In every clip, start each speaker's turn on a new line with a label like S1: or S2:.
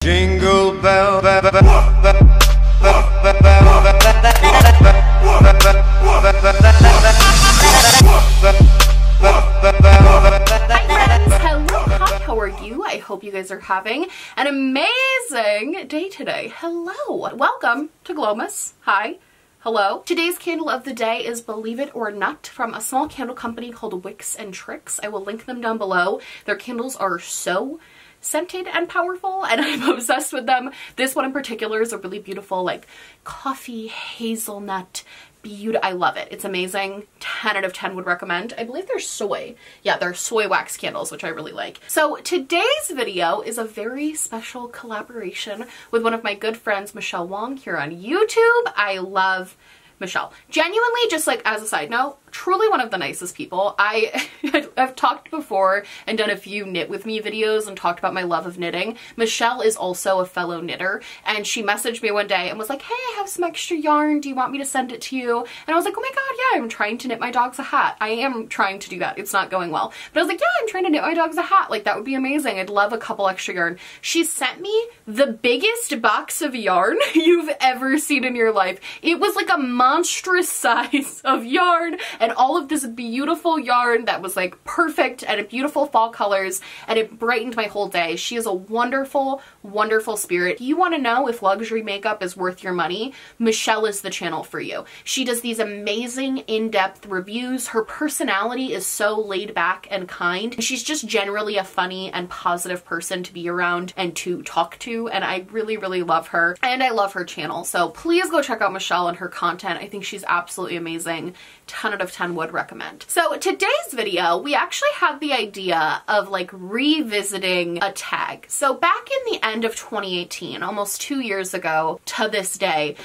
S1: Jingle bell. How are you? I hope you guys are having an amazing day today. Hello. Welcome to Glowmas. Hi. Hello. Today's candle of the day is Believe It or Not from a small candle company called Wicks and Tricks. I will link them down below. Their candles are so scented and powerful and I'm obsessed with them. This one in particular is a really beautiful like coffee hazelnut beauty. I love it. It's amazing. 10 out of 10 would recommend. I believe they're soy. Yeah, they're soy wax candles, which I really like. So today's video is a very special collaboration with one of my good friends, Michele Wang, here on YouTube. I love Michele. Genuinely, just like as a side note, truly one of the nicest people. I've talked before and done a few knit with me videos and talked about my love of knitting. Michele is also a fellow knitter and she messaged me one day and was like, hey, I have some extra yarn. Do you want me to send it to you? And I was like, oh my god, yeah, I'm trying to knit my dogs a hat. I am trying to do that. It's not going well. But I was like, yeah, I'm trying to knit my dogs a hat. Like that would be amazing. I'd love a couple extra yarn. She sent me the biggest box of yarn you've ever seen in your life. It was like a monstrous size of yarn and all of this beautiful yarn that was like perfect and beautiful fall colors, and it brightened my whole day. She is a wonderful, wonderful spirit. If you want to know if luxury makeup is worth your money, Michele is the channel for you. She does these amazing in-depth reviews. Her personality is so laid back and kind. She's just generally a funny and positive person to be around and to talk to, and I really, really love her, and I love her channel. So please go check out Michele and her content. I think she's absolutely amazing. 10 out of 10 would recommend. So today's video, we actually had the idea of like revisiting a tag. So back in the end of 2018, almost 2 years ago to this day,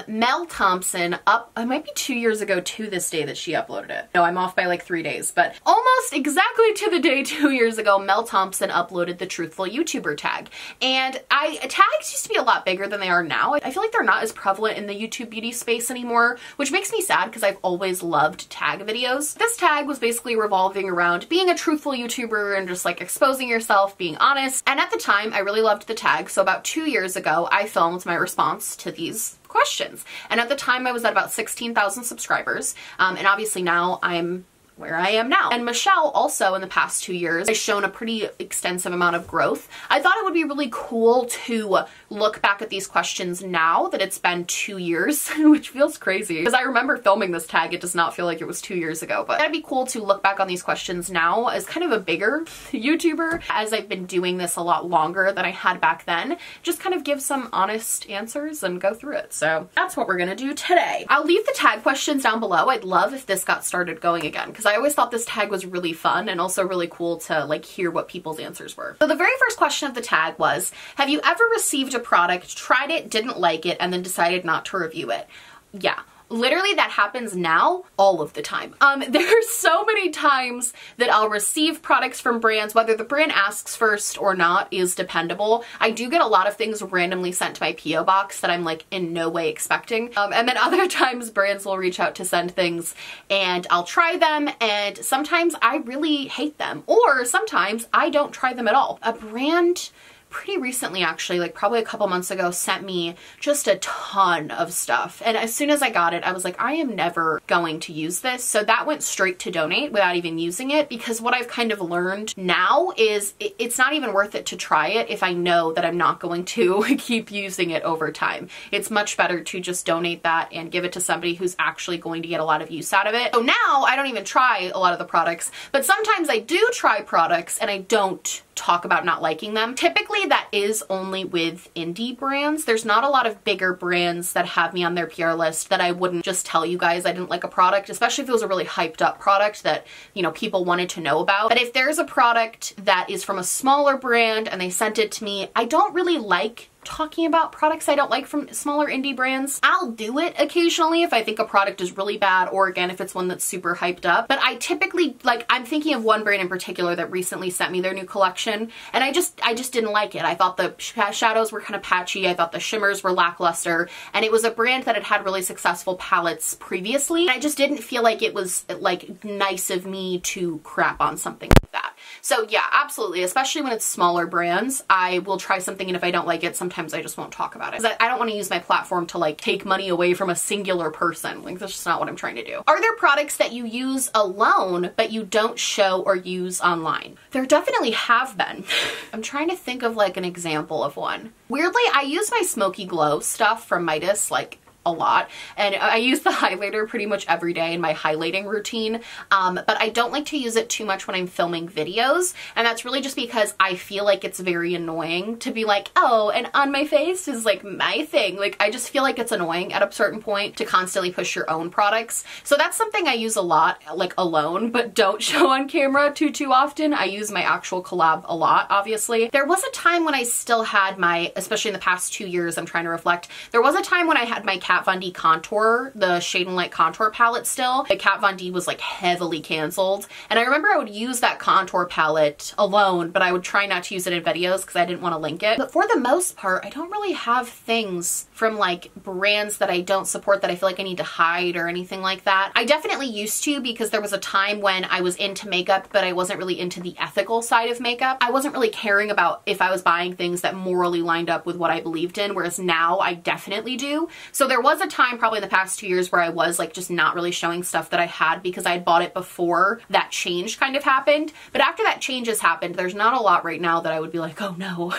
S1: Mel Thompson it might be 2 years ago to this day that she uploaded it. No, I'm off by like 3 days, but almost exactly to the day 2 years ago, Mel Thompson uploaded the Truthful YouTuber tag. And tags used to be a lot bigger than they are now. I feel like they're not as prevalent in the YouTube beauty space anymore, which makes me sad because I've always loved tag videos. This tag was basically revolving around being a truthful YouTuber and just like exposing yourself, being honest. And at the time, I really loved the tag. So about 2 years ago, I filmed my response to these questions. And at the time, I was at about 16,000 subscribers. And obviously now I'm where I am now. And Michele also in the past 2 years has shown a pretty extensive amount of growth. I thought it would be really cool to look back at these questions now that it's been 2 years, which feels crazy because I remember filming this tag. It does not feel like it was 2 years ago, but that'd be cool to look back on these questions now as kind of a bigger YouTuber, as I've been doing this a lot longer than I had back then. Just kind of give some honest answers and go through it. So that's what we're gonna do today. I'll leave the tag questions down below. I'd love if this got started going again because I always thought this tag was really fun and also really cool to like hear what people's answers were. So the very first question of the tag was, have you ever received a product, tried it, didn't like it, and then decided not to review it? Yeah. Literally that happens now all of the time. There's so many times that I'll receive products from brands, whether the brand asks first or not is dependable. I do get a lot of things randomly sent to my PO box that I'm like in no way expecting. And then other times brands will reach out to send things and I'll try them and sometimes I really hate them or sometimes I don't try them at all. A brand pretty recently actually, like probably a couple months ago, sent me just a ton of stuff. And as soon as I got it, I was like, I am never going to use this. So that went straight to donate without even using it because what I've kind of learned now is it's not even worth it to try it if I know that I'm not going to keep using it over time. It's much better to just donate that and give it to somebody who's actually going to get a lot of use out of it. So now I don't even try a lot of the products, but sometimes I do try products and I don't talk about not liking them. Typically that is only with indie brands. There's not a lot of bigger brands that have me on their PR list that I wouldn't just tell you guys I didn't like a product, especially if it was a really hyped up product that, you know, people wanted to know about. But if there's a product that is from a smaller brand and they sent it to me, I don't really like talking about products I don't like from smaller indie brands. I'll do it occasionally if I think a product is really bad or again if it's one that's super hyped up, but I typically, like, I'm thinking of one brand in particular that recently sent me their new collection and I just didn't like it. I thought the shadows were kind of patchy, I thought the shimmers were lackluster, and it was a brand that had really successful palettes previously. I just didn't feel like it was like nice of me to crap on something like that. So yeah, absolutely. Especially when it's smaller brands, I will try something, and if I don't like it, sometimes I just won't talk about it. Because I don't want to use my platform to like take money away from a singular person. Like, that's just not what I'm trying to do. Are there products that you use alone, but you don't show or use online? There definitely have been. I'm trying to think of like an example of one. Weirdly, I use my Smokey Glow stuff from Midas like a lot, and I use the highlighter pretty much every day in my highlighting routine, but I don't like to use it too much when I'm filming videos, and that's really just because I feel like it's very annoying to be like, oh, and on my face is like my thing. Like, I just feel like it's annoying at a certain point to constantly push your own products. So that's something I use a lot, like alone, but don't show on camera too often. I use my actual collab a lot, obviously. There was a time when I still had my, especially in the past 2 years, I'm trying to reflect, there was a time when I had my Kat Von D contour, the Shade and Light contour palette still. The Kat Von D was like heavily canceled, and I remember I would use that contour palette alone, but I would try not to use it in videos because I didn't want to link it. But for the most part, I don't really have things from like brands that I don't support that I feel like I need to hide or anything like that. I definitely used to, because there was a time when I was into makeup, but I wasn't really into the ethical side of makeup. I wasn't really caring about if I was buying things that morally lined up with what I believed in, whereas now I definitely do. So there was a time probably in the past 2 years where I was like just not really showing stuff that I had because I had bought it before that change kind of happened. But after that change has happened, there's not a lot right now that I would be like, oh no,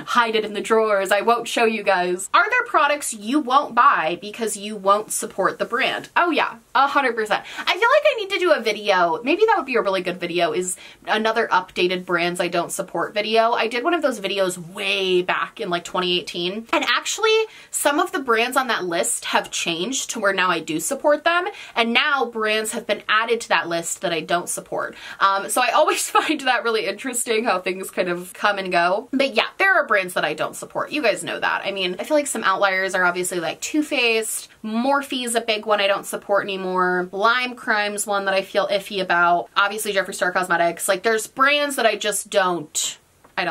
S1: hide it in the drawers, I won't show you guys. Are there products you won't buy because you won't support the brand? Oh yeah, 100%. I feel like I need to do a video, maybe that would be a really good video, is another updated brands I don't support video. I did one of those videos way back in like 2018, and actually some of the brands on that list have changed to where now I do support them, and now brands have been added to that list that I don't support. So I always find that really interesting how things kind of come and go. But yeah, there are brands that I don't support. You guys know that. I mean, I feel like some outliers are obviously like Too Faced, Morphe is a big one I don't support anymore, Lime Crime's one that I feel iffy about, obviously Jeffree Star Cosmetics. Like, there's brands that I just don't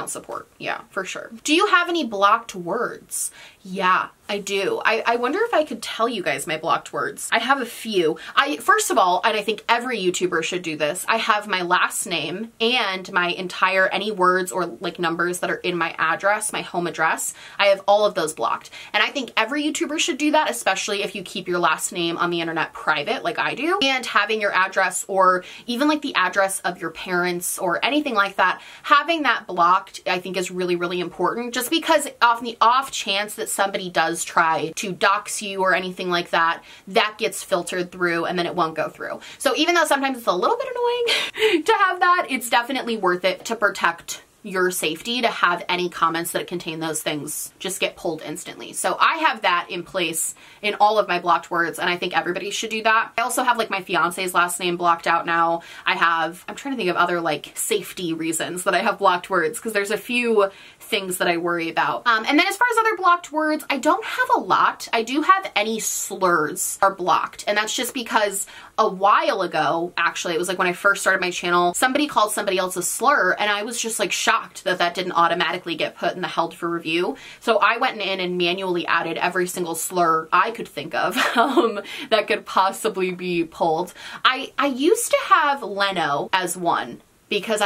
S1: support. Yeah, for sure. Do you have any blocked words? Yeah, I do. I wonder if I could tell you guys my blocked words. I have a few. First of all, and I think every YouTuber should do this, I have my last name and my entire, any words or like numbers that are in my address, my home address. I have all of those blocked. And I think every YouTuber should do that, especially if you keep your last name on the internet private like I do. And having your address, or even like the address of your parents or anything like that, having that blocked I think is really, really important, just because on the off chance that somebody does try to dox you or anything like that, that gets filtered through and then it won't go through. So even though sometimes it's a little bit annoying to have that, it's definitely worth it to protect your safety, to have any comments that contain those things just get pulled instantly. So I have that in place in all of my blocked words, and I think everybody should do that. I also have like my fiance's last name blocked out now. I'm trying to think of other like safety reasons that I have blocked words, because there's a few things that I worry about. And then as far as other blocked words, I don't have a lot. I do have any slurs are blocked, and that's just because a while ago, actually, it was like when I first started my channel, somebody called somebody else a slur, and I was just like shocked that that didn't automatically get put in the held for review. So I went in and manually added every single slur I could think of that could possibly be pulled. I used to have Leno as one, because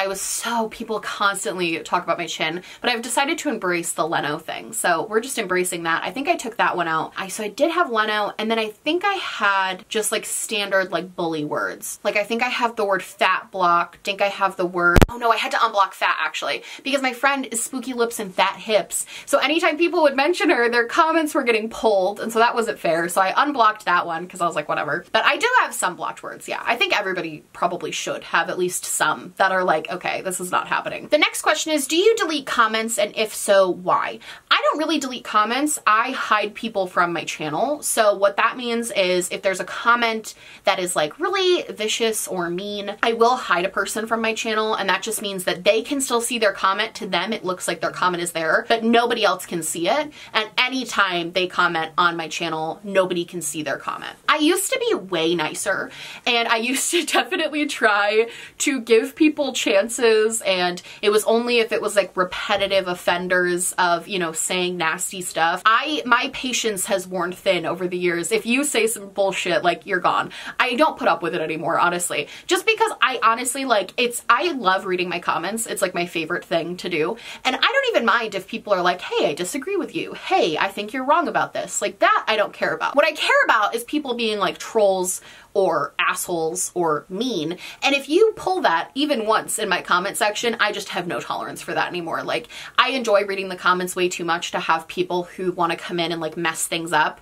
S1: people constantly talk about my chin, but I've decided to embrace the Leno thing. So we're just embracing that. I think I took that one out. So I did have Leno, and then I think I had just like standard like bully words. Like I think I have the word fat blocked. I think I have the word, oh no, I had to unblock fat actually, because my friend is spooky lips and fat hips. So anytime people would mention her, their comments were getting pulled, and so that wasn't fair. So I unblocked that one because I was like, whatever. But I do have some blocked words. Yeah, I think everybody probably should have at least some that are like, okay, this is not happening. The next question is, do you delete comments, and if so, why? I don't really delete comments. I hide people from my channel. So what that means is if there's a comment that is like really vicious or mean, I will hide a person from my channel, and that just means that they can still see their comment. To them, it looks like their comment is there, but nobody else can see it. And anytime they comment on my channel, nobody can see their comment. I used to be way nicer, and I used to definitely try to give people chances, and it was only if it was like repetitive offenders of, you know, saying nasty stuff. My patience has worn thin over the years. If you say some bullshit, like, you're gone. I don't put up with it anymore, honestly. Just because I honestly, like, I love reading my comments. It's like my favorite thing to do. And I don't even mind if people are like, hey, I disagree with you. Hey, I think you're wrong about this. Like, that I don't care about. What I care about is people being like trolls or assholes or mean. And if you pull that even once in my comment section, I just have no tolerance for that anymore. Like, I enjoy reading the comments way too much to have people who want to come in and like mess things up,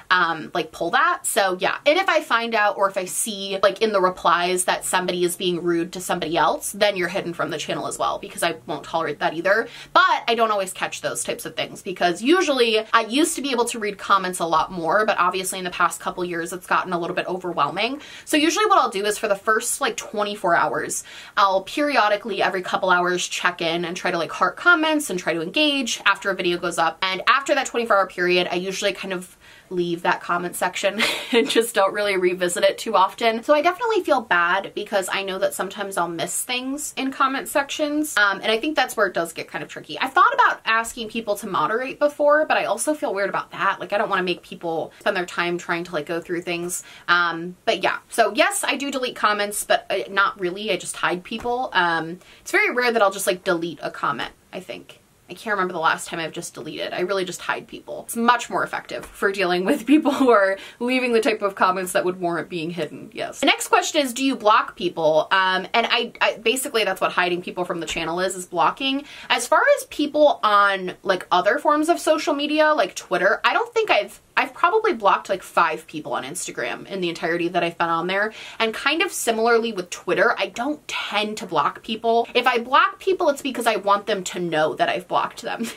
S1: like pull that. So yeah. And if I find out, or if I see like in the replies that somebody is being rude to somebody else, then you're hidden from the channel as well, because I won't tolerate that either. But I don't always catch those types of things, because usually I used to be able to read comments a lot more, but obviously in the past couple years, it's gotten a little bit overwhelming. So usually what I'll do is for the first like 24 hours, I'll periodically every couple hours check in and try to like heart comments and try to engage after a video goes up. And after that 24-hour period, I usually kind of leave that comment section and just don't really revisit it too often. So I definitely feel bad, because I know that sometimes I'll miss things in comment sections. And I think that's where it does get kind of tricky. I thought about asking people to moderate before, but I also feel weird about that. Like, I don't want to make people spend their time trying to like go through things. But yeah, so yes, I do delete comments, but not really. I just hide people. It's very rare that I'll just like delete a comment, I think. I can't remember the last time I've just deleted. I really just hide people. It's much more effective for dealing with people who are leaving the type of comments that would warrant being hidden. Yes. The next question is, do you block people? And I basically, that's what hiding people from the channel is blocking. As far as people on like other forms of social media, like Twitter, I don't think I've probably blocked like 5 people on Instagram in the entirety that I've been on there. And kind of similarly with Twitter, I don't tend to block people. If I block people, it's because I want them to know that I've blocked them.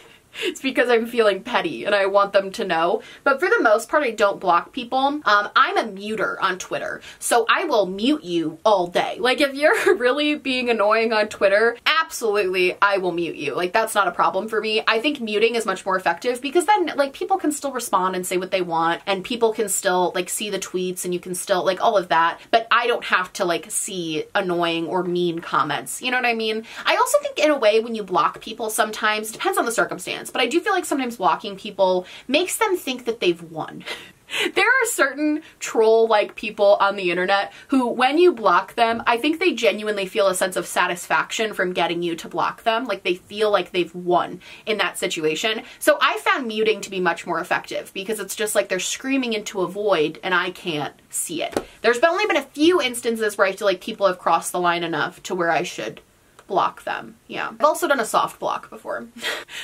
S1: It's because I'm feeling petty and I want them to know. But for the most part, I don't block people. I'm a muter on Twitter, so I will mute you all day. Like, if you're really being annoying on Twitter, absolutely, I will mute you. Like, that's not a problem for me. I think muting is much more effective, because then like people can still respond and say what they want, and people can still like see the tweets, and you can still like all of that. But I don't have to like see annoying or mean comments. You know what I mean? I also think in a way, when you block people, sometimes, depends on the circumstance, but I do feel like sometimes blocking people makes them think that they've won. There are certain troll-like people on the internet who, when you block them, I think they genuinely feel a sense of satisfaction from getting you to block them. Like, they feel like they've won in that situation. So I found muting to be much more effective, because it's just like they're screaming into a void and I can't see it. There's only been a few instances where I feel like people have crossed the line enough to where I should block them. Yeah. I've also done a soft block before.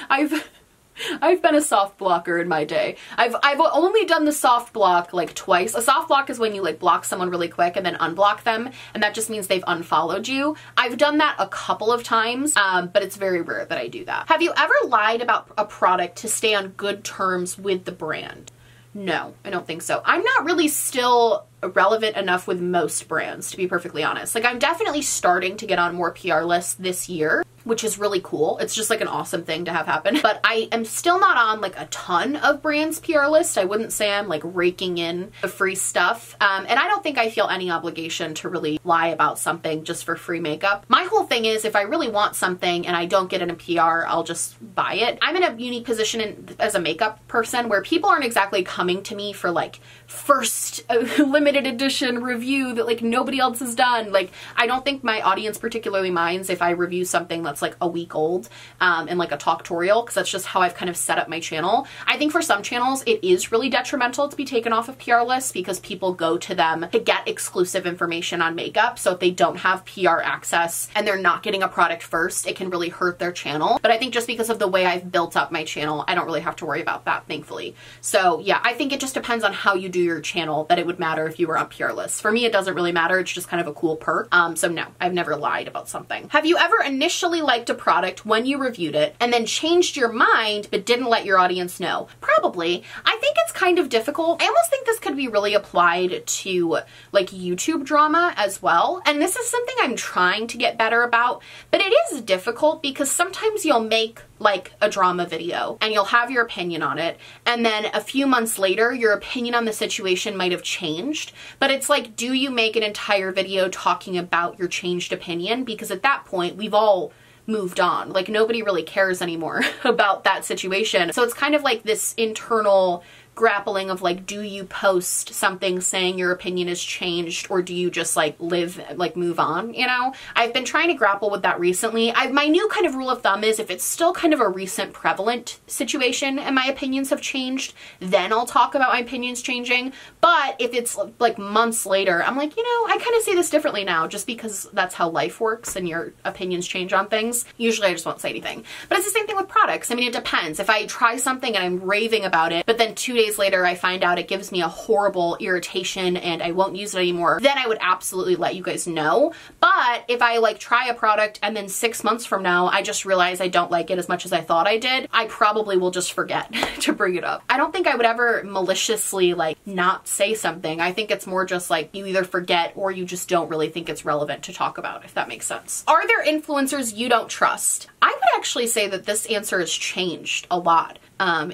S1: I've been a soft blocker in my day. I've only done the soft block like twice. A soft block is when you like block someone really quick and then unblock them, and that just means they've unfollowed you. I've done that a couple of times, but it's very rare that I do that. Have you ever lied about a product to stay on good terms with the brand? No, I don't think so. I'm not really still relevant enough with most brands, to be perfectly honest. Like, I'm definitely starting to get on more PR lists this year, which is really cool. It's just like an awesome thing to have happen. But I am still not on like a ton of brands' PR lists. I wouldn't say I'm like raking in the free stuff. And I don't think I feel any obligation to really lie about something just for free makeup. My whole thing is, if I really want something and I don't get in a PR, I'll just buy it. I'm in a unique position as a makeup person where people aren't exactly coming to me for like first limited edition review that like nobody else has done. Like, I don't think my audience particularly minds if I review something that's like a week old in like a talktorial, because that's just how I've kind of set up my channel. I think for some channels it is really detrimental to be taken off of PR lists, because people go to them to get exclusive information on makeup. So if they don't have PR access and they're not getting a product first, it can really hurt their channel. But I think just because of the way I've built up my channel, I don't really have to worry about that, thankfully. So yeah, I think it just depends on how you do your channel that it would matter if you were on PR lists. For me, it doesn't really matter. It's just kind of a cool perk. So no, I've never lied about something. Have you ever initially liked a product when you reviewed it and then changed your mind but didn't let your audience know? Probably. I think it's kind of difficult. I almost think this could be really applied to like YouTube drama as well. And this is something I'm trying to get better about, but it is difficult because sometimes you'll make like a drama video and you'll have your opinion on it, and then a few months later your opinion on the situation might have changed. But it's like, do you make an entire video talking about your changed opinion? Because at that point we've all moved on. Like nobody really cares anymore about that situation. So it's kind of like this internal grappling of like, do you post something saying your opinion has changed, or do you just like move on, you know? I've been trying to grapple with that recently. My new kind of rule of thumb is if it's still kind of a recent prevalent situation and my opinions have changed, then I'll talk about my opinions changing. But if it's like months later, I'm like, you know, I kind of see this differently now, just because that's how life works and your opinions change on things. Usually I just won't say anything. But it's the same thing with products. I mean, it depends. If I try something and I'm raving about it, but then 2 days later I find out it gives me a horrible irritation and I won't use it anymore, then I would absolutely let you guys know. But if I like try a product and then 6 months from now I just realize I don't like it as much as I thought I did, I probably will just forget to bring it up. I don't think I would ever maliciously like not say something. I think it's more just like you either forget or you just don't really think it's relevant to talk about, if that makes sense. Are there influencers you don't trust? I would actually say that this answer has changed a lot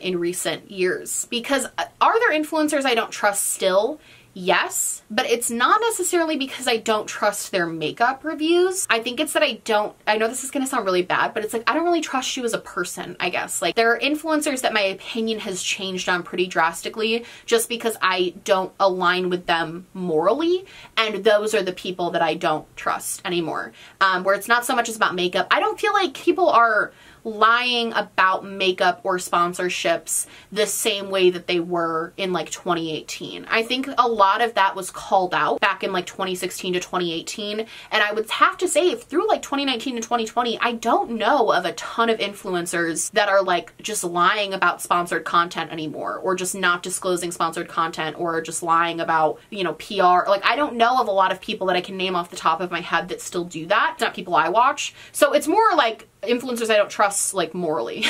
S1: in recent years, because are there influencers I don't trust still? Yes, but it's not necessarily because I don't trust their makeup reviews. I think it's that I know this is gonna sound really bad, but it's like I don't really trust you as a person, I guess. Like there are influencers that my opinion has changed on pretty drastically just because I don't align with them morally, and those are the people that I don't trust anymore. Where it's not so much as about makeup. I don't feel like people are lying about makeup or sponsorships the same way that they were in like 2018. I think a lot of that was called out back in like 2016 to 2018. And I would have to say through like 2019 to 2020, I don't know of a ton of influencers that are like just lying about sponsored content anymore, or just not disclosing sponsored content, or just lying about, you know, PR. Like I don't know of a lot of people that I can name off the top of my head that still do that. It's not people I watch. So it's more like influencers I don't trust like morally.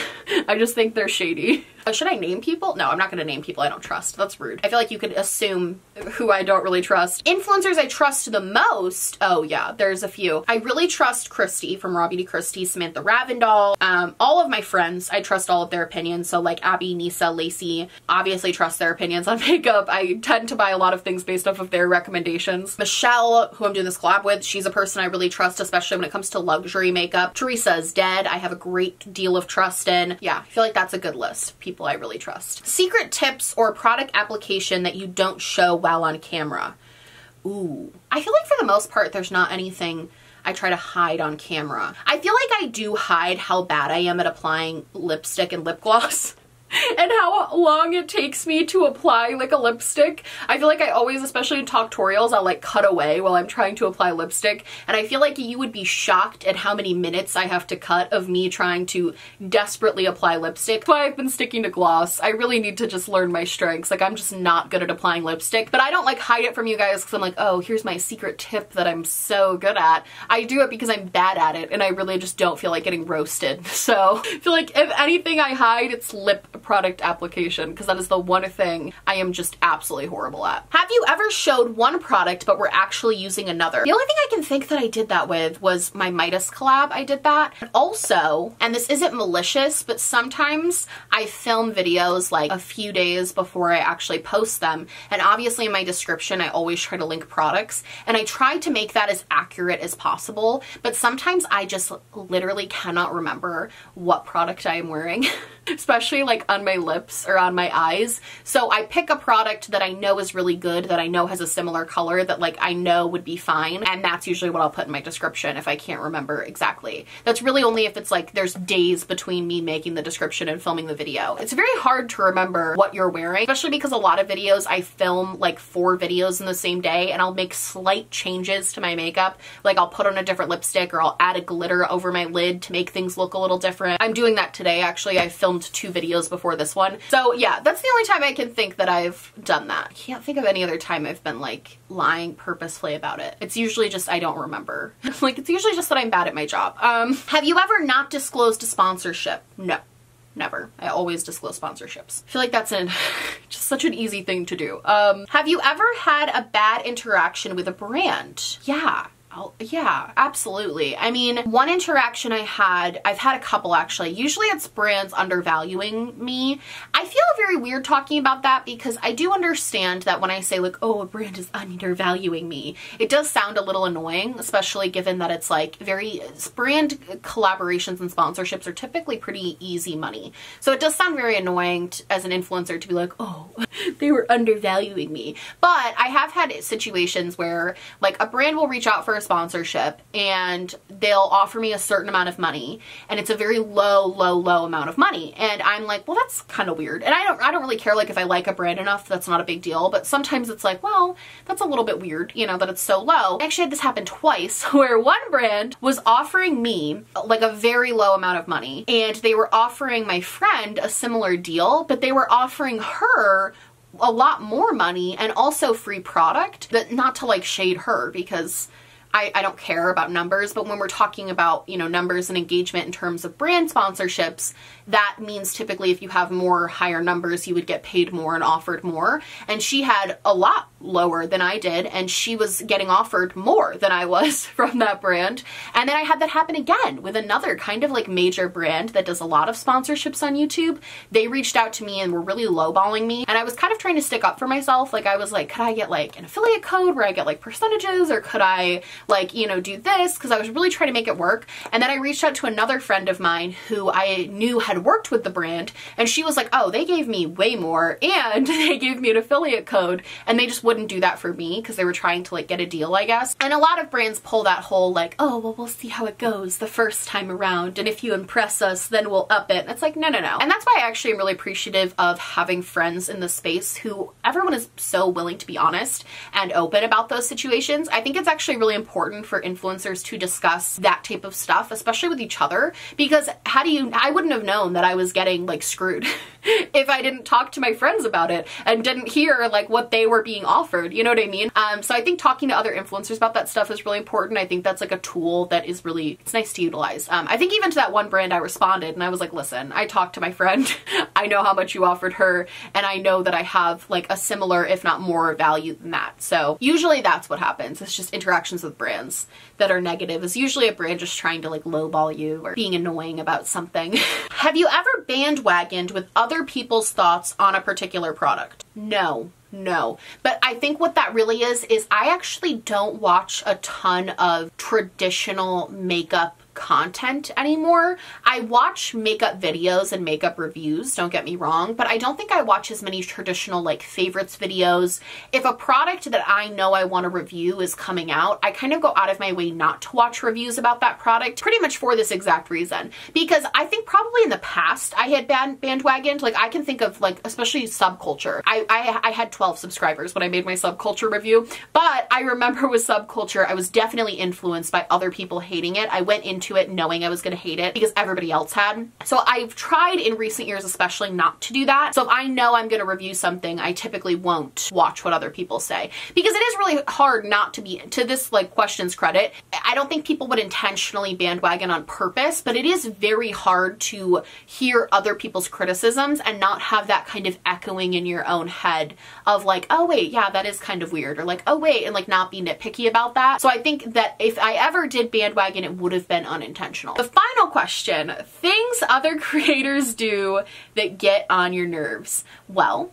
S1: I just think they're shady. Should I name people? No, I'm not gonna name people I don't trust. That's rude. I feel like you could assume who I don't really trust. Influencers I trust the most, oh yeah, there's a few. I really trust Christy from Raw Beauty Christy, Samantha Ravendall, all of my friends, I trust all of their opinions. So like Abby, Nisa, Lacey, obviously trust their opinions on makeup. I tend to buy a lot of things based off of their recommendations. Michelle, who I'm doing this collab with, she's a person I really trust, especially when it comes to luxury makeup. Teresa is dead. I have a great deal of trust in. Yeah, I feel like that's a good list of people I really trust. Secret tips or product application that you don't show while on camera. Ooh, I feel like for the most part, there's not anything I try to hide on camera. I feel like I do hide how bad I am at applying lipstick and lip gloss. And how long it takes me to apply like a lipstick. I feel like I always, especially in tutorials, I'll like cut away while I'm trying to apply lipstick. And I feel like you would be shocked at how many minutes I have to cut of me trying to desperately apply lipstick. That's why I've been sticking to gloss. I really need to just learn my strengths. Like I'm just not good at applying lipstick, but I don't like hide it from you guys because I'm like, oh, here's my secret tip that I'm so good at. I do it because I'm bad at it and I really just don't feel like getting roasted. So I feel like if anything I hide, it's lip product application, because that is the one thing I am just absolutely horrible at. Have you ever showed one product but were actually using another? The only thing I can think that I did that with was my Midas collab. I did that. Also, and this isn't malicious, but sometimes I film videos like a few days before I actually post them. And obviously in my description, I always try to link products, and I try to make that as accurate as possible. But sometimes I just literally cannot remember what product I am wearing, especially like on my lips or on my eyes. So I pick a product that I know is really good, that I know has a similar color, that like I know would be fine, and that's usually what I'll put in my description if I can't remember exactly. That's really only if it's like there's days between me making the description and filming the video. It's very hard to remember what you're wearing, especially because a lot of videos I film like 4 videos in the same day, and I'll make slight changes to my makeup. Like I'll put on a different lipstick, or I'll add a glitter over my lid to make things look a little different. I'm doing that today actually. I filmed 2 videos before this one. So yeah, that's the only time I can think that I've done that. I can't think of any other time I've been like lying purposefully about it. It's usually just I don't remember. Like it's usually just that I'm bad at my job. Have you ever not disclosed a sponsorship? No. Never. I always disclose sponsorships. I feel like that's just such an easy thing to do. Have you ever had a bad interaction with a brand? Yeah. Yeah, absolutely. I mean, one interaction I've had a couple actually. Usually it's brands undervaluing me. I feel very weird talking about that because I do understand that when I say like, oh, a brand is undervaluing me, it does sound a little annoying, especially given that it's like brand collaborations and sponsorships are typically pretty easy money. So it does sound very annoying as an influencer to be like, oh, they were undervaluing me. But I have had situations where like a brand will reach out for a sponsorship and they'll offer me a certain amount of money, and it's a very low amount of money, and I'm like, well, that's kind of weird. And I don't really care, like if I like a brand enough, that's not a big deal, but sometimes it's like, well, that's a little bit weird, you know, that it's so low. I actually had this happen twice where one brand was offering me like a very low amount of money, and they were offering my friend a similar deal, but they were offering her a lot more money and also free product. But not to like shade her, because I don't care about numbers, but when we're talking about, you know, numbers and engagement in terms of brand sponsorships, that means typically if you have more higher numbers, you would get paid more and offered more. And she had a lot lower than I did, and she was getting offered more than I was from that brand. And then I had that happen again with another kind of like major brand that does a lot of sponsorships on YouTube. They reached out to me and were really lowballing me, and I was kind of trying to stick up for myself. Like I was like, could I get like an affiliate code where I get like percentages, or could I like, you know, do this? Because I was really trying to make it work. And then I reached out to another friend of mine who I knew had worked with the brand, and she was like, oh, they gave me way more and they gave me an affiliate code, and they just wouldn't do that for me because they were trying to like get a deal, I guess. And a lot of brands pull that whole like, oh, well, we'll see how it goes the first time around, and if you impress us, then we'll up it. And it's like, no. And that's why I actually am really appreciative of having friends in the space who everyone is so willing to be honest and open about those situations. I think it's actually really important for influencers to discuss that type of stuff, especially with each other, because I wouldn't have known that I was getting like screwed if I didn't talk to my friends about it and didn't hear like what they were being offered, you know what I mean? So I think talking to other influencers about that stuff is really important. I think that's like a tool that is really, it's nice to utilize. I think even to that one brand I responded and I was like, listen, I talked to my friend, I know how much you offered her, and I know that I have like a similar, if not more value than that. So usually that's what happens. It's just interactions with brands that are negative. Is usually a brand just trying to like lowball you or being annoying about something. Have you ever bandwagoned with other people's thoughts on a particular product? No. But I think what that really is I actually don't watch a ton of traditional makeup content anymore. I watch makeup videos and makeup reviews, don't get me wrong, but I don't think I watch as many traditional like favorites videos. If a product that I know I want to review is coming out, I kind of go out of my way not to watch reviews about that product, pretty much for this exact reason. Because I think probably in the past I had bandwagoned, like I can think of like, especially Subculture. I had 12 subscribers when I made my Subculture review, but I remember with Subculture, I was definitely influenced by other people hating it. I went into it knowing I was going to hate it because everybody else had. So I've tried in recent years especially not to do that. So if I know I'm going to review something, I typically won't watch what other people say, because it is really hard not to be, to this like question's credit, I don't think people would intentionally bandwagon on purpose, but it is very hard to hear other people's criticisms and not have that kind of echoing in your own head of like, oh wait, yeah, that is kind of weird, or like, oh wait, and like not be nitpicky about that. So I think that if I ever did bandwagon, it would have been unintentional. The final question, things other creators do that get on your nerves. Well,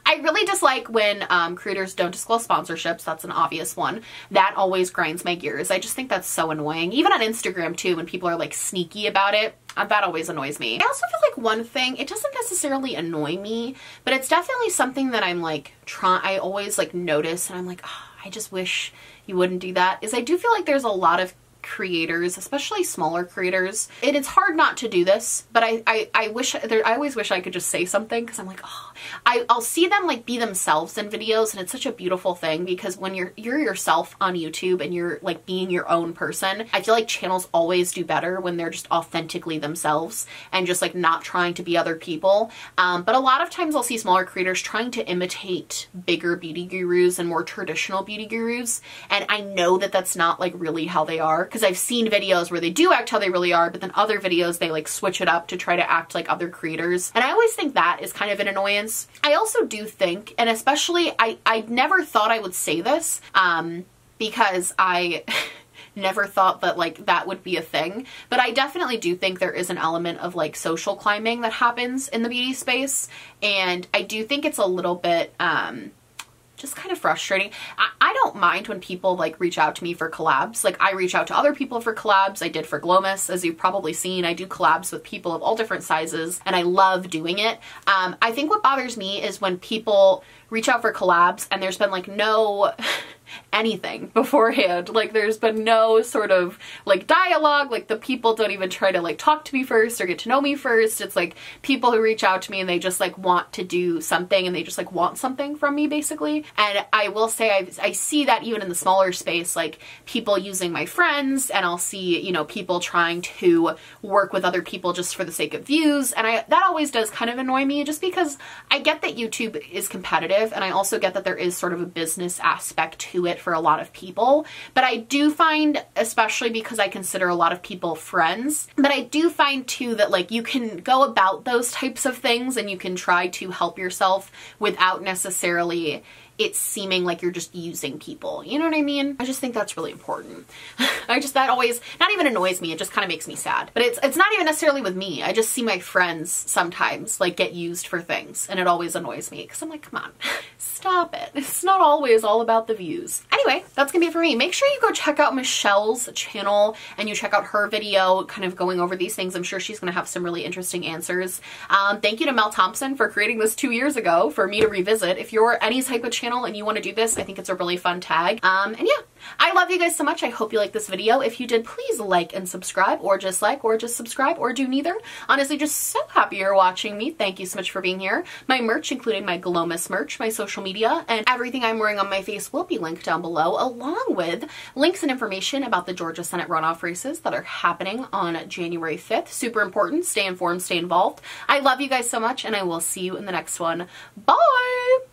S1: I really dislike when creators don't disclose sponsorships. That's an obvious one. That always grinds my gears. I just think that's so annoying. Even on Instagram too, when people are like sneaky about it, that always annoys me. I also feel like one thing, it doesn't necessarily annoy me, but it's definitely something that I'm like, I always like notice and I'm like, oh, I just wish you wouldn't do that, is I do feel like there's a lot of creators, especially smaller creators, and it's hard not to do this, but I always wish I could just say something, because I'm like, oh, I'll see them like be themselves in videos, and it's such a beautiful thing, because when you're yourself on YouTube and you're like being your own person, I feel like channels always do better when they're just authentically themselves and just like not trying to be other people. But a lot of times I'll see smaller creators trying to imitate bigger beauty gurus and more traditional beauty gurus, and I know that that's not like really how they are, because I've seen videos where they do act how they really are, but then other videos they like switch it up to try to act like other creators, and I always think that is kind of an annoyance. I also do think, and especially I never thought I would say this, because I never thought that like that would be a thing. But I definitely do think there is an element of like social climbing that happens in the beauty space. And I do think it's a little bit, just kind of frustrating. I don't mind when people like reach out to me for collabs. Like I reach out to other people for collabs. I did for Glowmas, as you've probably seen. I do collabs with people of all different sizes and I love doing it. I think what bothers me is when people reach out for collabs and there's been like no anything beforehand. Like there's been no sort of like dialogue. Like the people don't even try to like talk to me first or get to know me first. It's like people who reach out to me and they just like want to do something and they just like want something from me basically. And I will say I see that even in the smaller space, like people using my friends, and I'll see, you know, people trying to work with other people just for the sake of views. And that always does kind of annoy me, just because I get that YouTube is competitive and I also get that there is sort of a business aspect to it for a lot of people. But I do find, especially because I consider a lot of people friends, but I do find too that like you can go about those types of things and you can try to help yourself without necessarily it's seeming like you're just using people. You know what I mean? I just think that's really important. That always, not even annoys me, it just kind of makes me sad. But it's not even necessarily with me. I just see my friends sometimes like get used for things and it always annoys me because I'm like, come on, stop it. It's not always all about the views. Anyway, that's gonna be it for me. Make sure you go check out Michelle's channel and you check out her video kind of going over these things. I'm sure she's gonna have some really interesting answers. Thank you to Mel Thompson for creating this 2 years ago for me to revisit. If you're any type of channel and you want to do this, I think it's a really fun tag. And yeah, I love you guys so much. I hope you liked this video. If you did, please like and subscribe, or just like, or just subscribe, or do neither. Honestly, just so happy you're watching me. Thank you so much for being here. My merch, including my Glowmas merch, my social media, and everything I'm wearing on my face will be linked down below, along with links and information about the Georgia Senate runoff races that are happening on January 5th. Super important. Stay informed, stay involved. I love you guys so much, and I will see you in the next one. Bye!